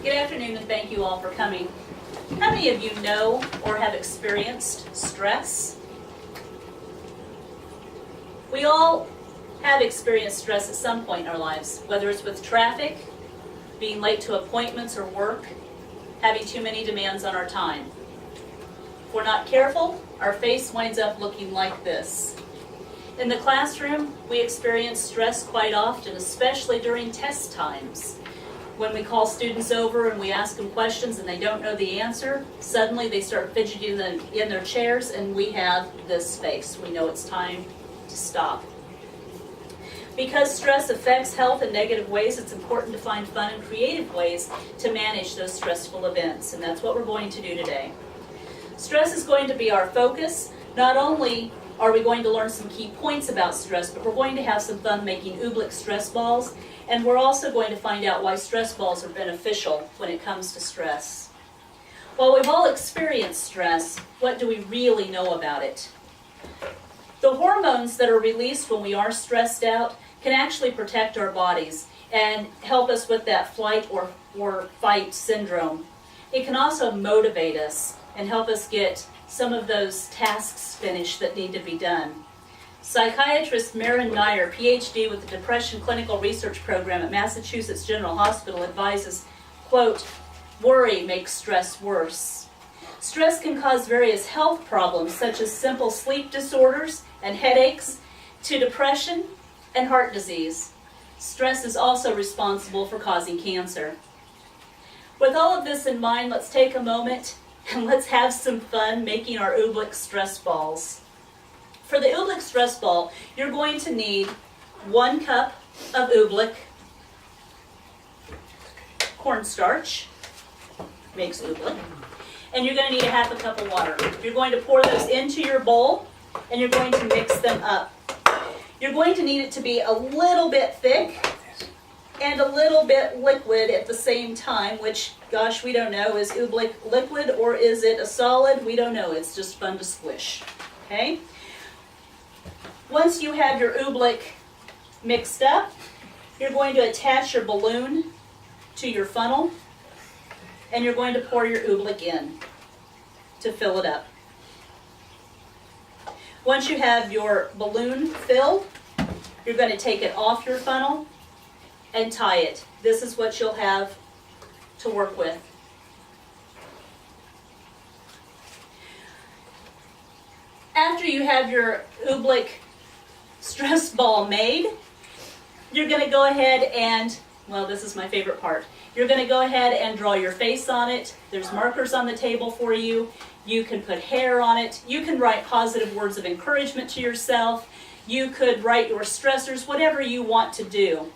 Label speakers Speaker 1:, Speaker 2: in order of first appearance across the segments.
Speaker 1: Good afternoon and thank you all for coming. How many of you know or have experienced stress? We all have experienced stress at some point in our lives, whether it's with traffic, being late to appointments or work, having too many demands on our time. If we're not careful, our face winds up looking like this. In the classroom, we experience stress quite often, especially during test times. When we call students over and we ask them questions and they don't know the answer, suddenly they start fidgeting in their chairs and we have this face. We know it's time to stop. Because stress affects health in negative ways, it's important to find fun and creative ways to manage those stressful events, and that's what we're going to do today. Stress is going to be our focus. Not only are we going to learn some key points about stress, but we're going to have some fun making oobleck stress balls, and we're also going to find out why stress balls are beneficial when it comes to stress. While we've all experienced stress, what do we really know about it? The hormones that are released when we are stressed out can actually protect our bodies and help us with that flight or fight syndrome. It can also motivate us and help us get some of those tasks finished that need to be done. Psychiatrist Maren Nyer, PhD with the Depression Clinical Research Program at Massachusetts General Hospital, advises, quote, "Worry makes stress worse." Stress can cause various health problems such as simple sleep disorders and headaches to depression and heart disease. Stress is also responsible for causing cancer. With all of this in mind, let's take a moment and let's have some fun making our oobleck stress balls. For the oobleck stress ball, you're going to need 1 cup of oobleck cornstarch, makes oobleck, and you're going to need 1/2 cup of water. You're going to pour those into your bowl and you're going to mix them up. You're going to need it to be a little bit thick and a little bit liquid at the same time, which, gosh, we don't know. Is oobleck liquid or is it a solid? We don't know. It's just fun to squish. Okay? Once you have your oobleck mixed up, you're going to attach your balloon to your funnel and you're going to pour your oobleck in to fill it up. Once you have your balloon filled, you're going to take it off your funnel and tie it. This is what you'll have to work with. After you have your oobleck stress ball made, you're going to go ahead and, well, this is my favorite part. You're going to go ahead and draw your face on it. There's markers on the table for you. You can put hair on it. You can write positive words of encouragement to yourself. You could write your stressors, whatever you want to do.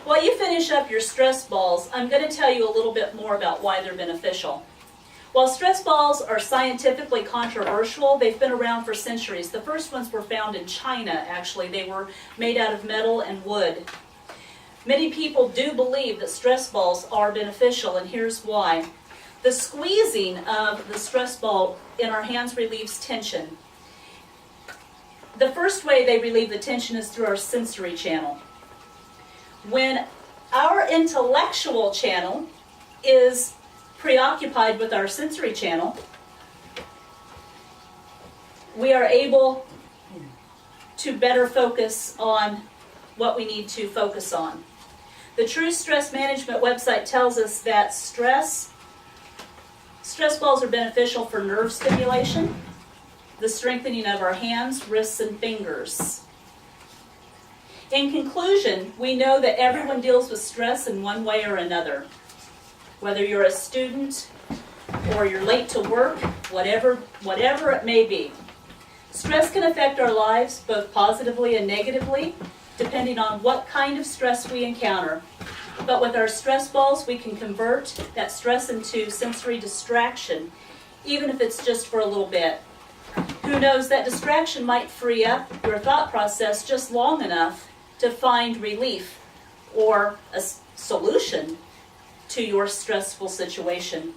Speaker 1: While you finish up your stress balls, I'm going to tell you a little bit more about why they're beneficial. While stress balls are scientifically controversial, they've been around for centuries. The first ones were found in China, actually. They were made out of metal and wood. Many people do believe that stress balls are beneficial, and here's why. The squeezing of the stress ball in our hands relieves tension. The first way they relieve the tension is through our sensory channel. When our intellectual channel is preoccupied with our sensory channel, we are able to better focus on what we need to focus on. The True Stress Management website tells us that stress balls are beneficial for nerve stimulation, the strengthening of our hands, wrists, and fingers. In conclusion, we know that everyone deals with stress in one way or another. Whether you're a student or you're late to work, whatever it may be. Stress can affect our lives both positively and negatively, depending on what kind of stress we encounter. But with our stress balls, we can convert that stress into sensory distraction, even if it's just for a little bit. Who knows, that distraction might free up your thought process just long enough to find relief or a solution to your stressful situation.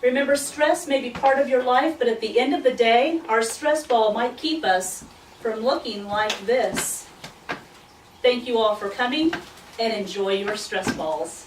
Speaker 1: Remember, stress may be part of your life, but at the end of the day, our stress ball might keep us from looking like this. Thank you all for coming, and enjoy your stress balls.